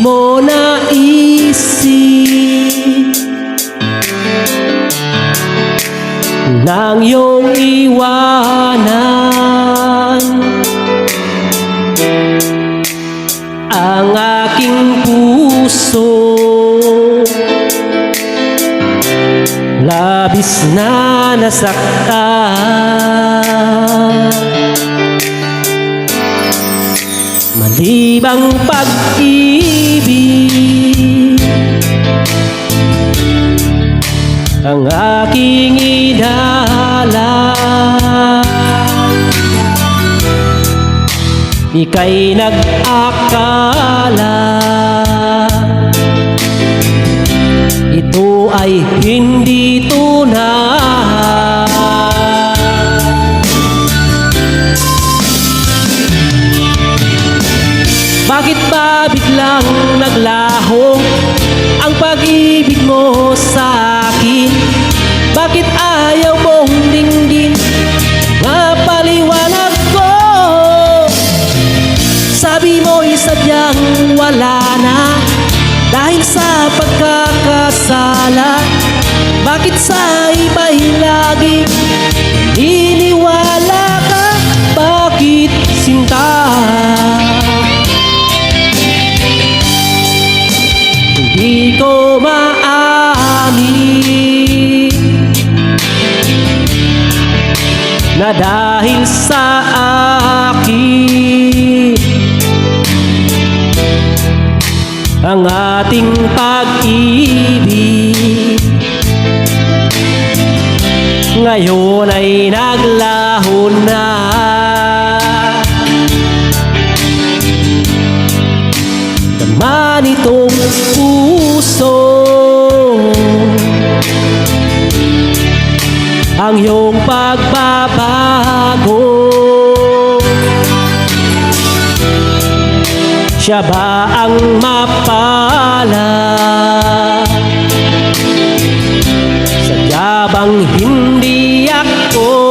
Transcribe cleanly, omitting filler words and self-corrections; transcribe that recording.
mo naisip nang iyong iwanan ang aking puso? Labis na nasaktan, mali bang pag-ibig ang aking idala? Ika'y nag-akala ito ay hindi tunay. Bakit ba biglang naglaho ang pag-ibig mo sa akin? Bakit ayaw mong dinggin mapaliwanag ko? Sabi mo'y sadyang wala na dahil sa pagkakasala. Bakit sa iba'y lagi iniwala ka? Bakit sinta? Hindi ko maamin na dahil sa akin ang ating pag-ibig ngayon ay naglaho na. Naman itong puso ang iyong pagbabago. Siya ba ang mapala? Sadya bang hindi ako?